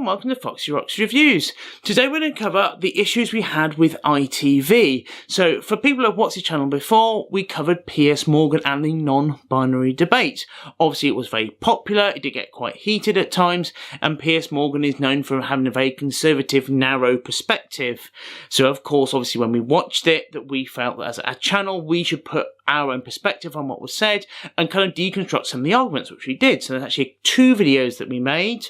and welcome to Foxy Rocks Reviews. Today we're going to cover the issues we had with ITV. So for people who have watched the channel before, we covered Piers Morgan and the non-binary debate. Obviously it was very popular, it did get quite heated at times, and Piers Morgan is known for having a very conservative, narrow perspective. So of course, obviously when we watched it, that we felt that as a channel we should put our own perspective on what was said and kind of deconstruct some of the arguments, which we did. So there's actually 2 videos that we made,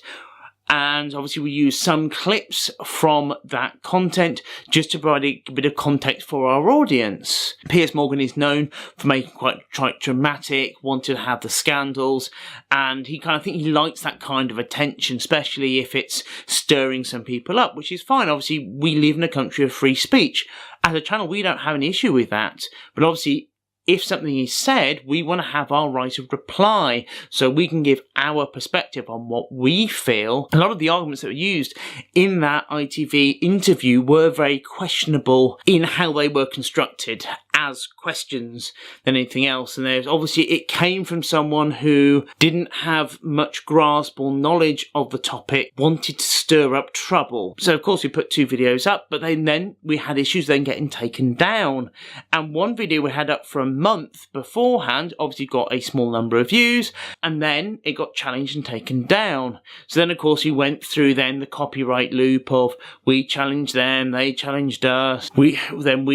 and obviously we used some clips from that content just to provide a bit of context for our audience. Piers Morgan is known for making quite dramatic, wanting to have the scandals, and I think he likes that kind of attention, especially if it's stirring some people up, which is fine. Obviously we live in a country of free speech. As a channel we don't have an issue with that, but obviously if something is said, we want to have our right of reply so we can give our perspective on what we feel. A lot of the arguments that were used in that ITV interview were very questionable in how they were constructed as questions than anything else. And there's obviously it came from someone who didn't have much grasp or knowledge of the topic, wanted to stir up trouble. So of course we put 2 videos up, but then we had issues then getting taken down. And one video we had up for a month beforehand obviously got a small number of views, and then it got challenged and taken down. So then of course we went through then the copyright loop of we challenged them, they challenged us, we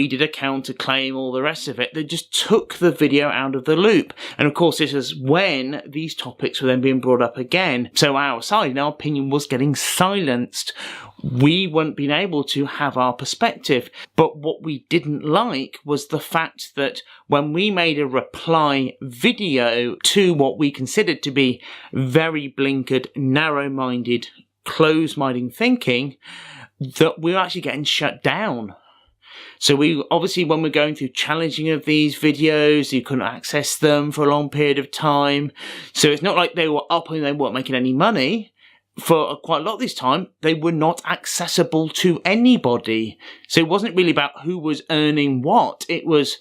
did a counterclaim, all the rest of it. They just took the video out of the loop. And of course this is when these topics were then being brought up again. So our side, our opinion was getting silenced. We weren't being able to have our perspective. But what we didn't like was the fact that when we made a reply video to what we considered to be very blinkered, narrow-minded, closed-minded thinking, that we were actually getting shut down. So we obviously, when we're going through challenging of these videos, you couldn't access them for a long period of time. So it's not like they were up and they weren't making any money. For quite a lot of this time, they were not accessible to anybody. So it wasn't really about who was earning what. It was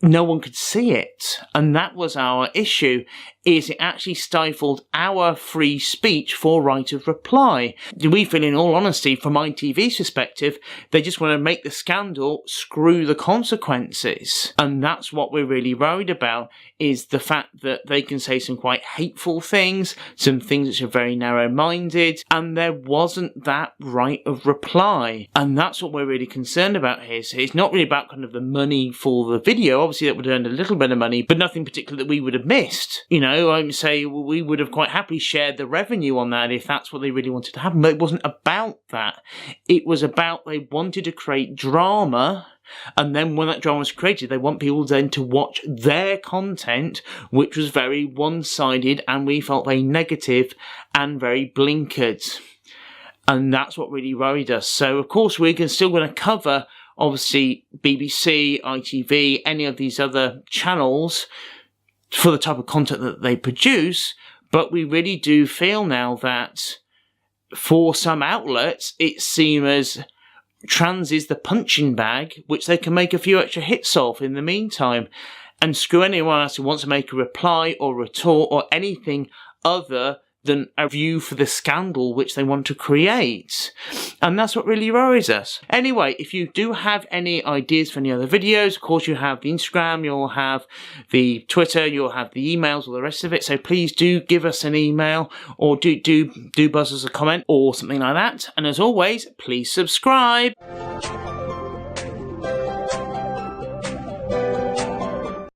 no one could see it. And that was our issue, is it actually stifled our free speech for right of reply. We feel, in all honesty, from ITV's perspective, they just want to make the scandal, screw the consequences. And that's what we're really worried about, is the fact that they can say some quite hateful things, some things which are very narrow-minded, and there wasn't that right of reply. And that's what we're really concerned about here. So it's not really about kind of the money for the video. Obviously that would have earned a little bit of money, but nothing particular that we would have missed. You know, I would say we would have quite happily shared the revenue on that if that's what they really wanted to happen. But it wasn't about that. It was about they wanted to create drama, and then when that drama was created, they want people then to watch their content, which was very one-sided and we felt very negative and very blinkered. And that's what really worried us. So of course we're still going to cover obviously BBC, ITV, any of these other channels for the type of content that they produce, but we really do feel now that for some outlets it's seen as trans is the punching bag which they can make a few extra hits of in the meantime, and screw anyone else who wants to make a reply or retort or anything other than a view for the scandal which they want to create. And that's what really worries us. Anyway, if you do have any ideas for any other videos, of course you have the Instagram, you'll have the Twitter, you'll have the emails, all the rest of it. So please do give us an email, or do buzz us a comment or something like that. And as always, please subscribe.